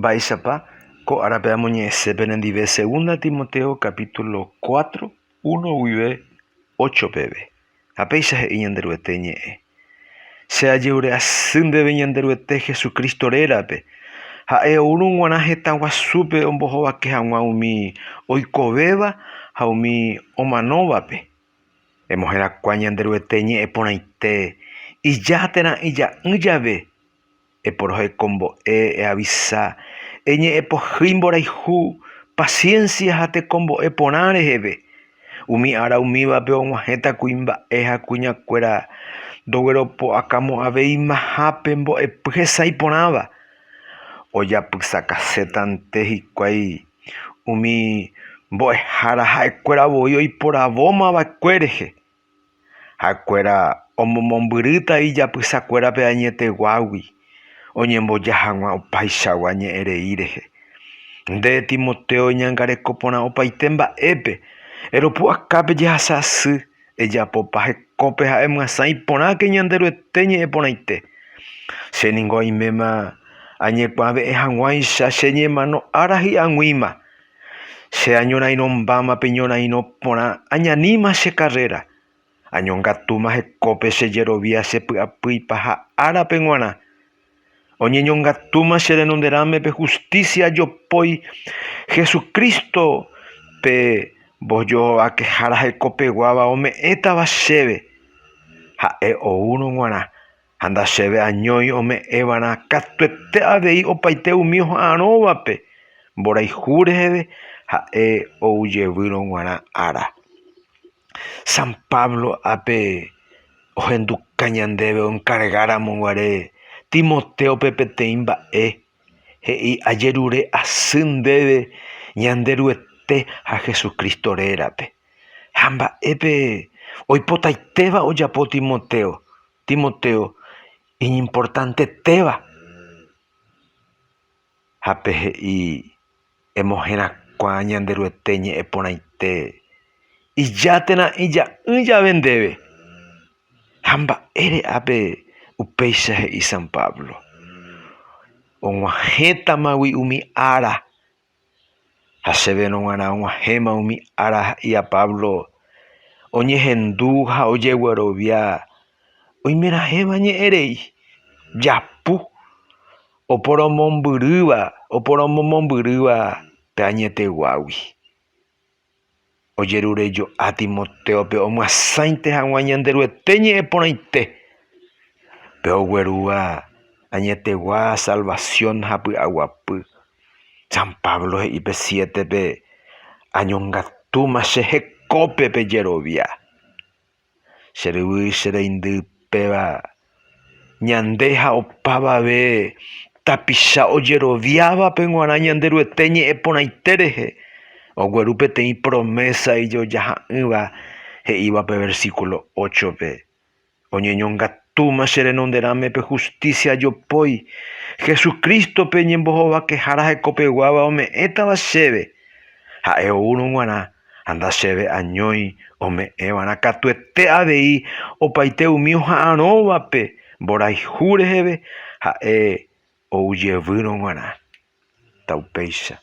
Baisapa, ko arapea moñese penendive 2 Timoteo capítulo 4, 1 uive 8 pebe. Apeisa he iñanderuete ñe'e. Se ajeure asýndeve ñanderuete Jesucristo rérape. Ha'e ourũguarã heta guasúpe ombohovake hag̃ua umi oikovéva ha umi omanóvape. Emoherakua ñanderuete ñe'ẽ porãite ija térã ija'ỹ jave eporohekombo'e eavisa eñe'ẽpohýi mborayhu paciencia ha tekombo'e porã reheve. Umi ára umívape og̃uahẽta kuimba'e ha kuñakuéra ndogueropo'akamo'ãvéi mahápe mbo'epy hesãi porãva. Ojapysakasẽtante hikuái umi mbo'ehára ha'ekuéra voi oiporavómava'ekue rehe. Ha'ekuéra omomombyrýta ijapysakuérape añeteguágui oñemboja hag̃ua opaichagua ñe'ẽrei rehe. Nde Timoteo ñangareko porã opaite mba'épe, eropu'akápe jehasa asy ejapopa hekópe ha'e myasã iporãke ñanderuete ñe'ẽ porãite. Chéniko oiméma añekuãve'ẽ hag̃uáicha cheñemano ára hi'ag̃uíma. Che añorairõmbáma pe ñorairõ porã añaníma che carrera. Añongatúma hekópe chejerovia chepy'apýipa ha árape g̃uarã. Oñeñongatúma che renonderãme pe justicia jopói Jesucristo pe mbojovakehára hekopeguáva ome'ẽtava chéve. Ha'e oúrõ g̃uarã ha ndachéve añói ome'ẽvarã katuete avei opaite umi oha'ãróvape mborayhu reheve ha'e oujevýrõ g̃uarã ára. San Pablo ápe ohenduka ñandéve oencargáramoguare Timoteópe peteĩ mba'e he'i ajerure asy ndéve ñanderuete ha Jesucristo rérape. Ha mba'épe oipotaitéva ojapo Timoteo iñimportantetéva. Hápe he'i emohẽrakua ñanderuete ñe'ẽ porãite ija térã ija'ỹ jave ndéve. Ha mba'ére ápe upéicha he'i San Pablo. Og̃uahẽtamagui umi ára. Ha chéverõ g̃uarã og̃uahẽma umi ára ia Pablo oñehendu ha ojeguerovia oimeraẽva ñe'ẽrei japu oporomombyryva pe añeteguágui. Ojerurejoa Timoteópe omyasãinte hag̃ua ñanderuete ñe'ẽ porãite pe oguerúva añetegua salvación ha py'aguapy. San Pablo he'ipe 7pe añongatúma che hekópe pejerovia. Che ryvy che reindy péva ñande ha opavave tapicha ojeroviávape g̃uarã ñanderuete ñe'ẽ porãite rehe. Ogueru peteĩ promesa ijojaha'ỹva he'ívape versículo 8pe. Oñeñongatúma che renonderãme pe justicia jopói Jesucristo pe ñembohovakehára hekopeguáva ome'ẽtava chéve. Ha'e oúrõ g̃uarã ha ndachéve añói ome'ẽvarã katuete avei opaite umi oha'ãróvape mborayhu reheve ha'e oujevýrõ g̃uarã. Taupéicha.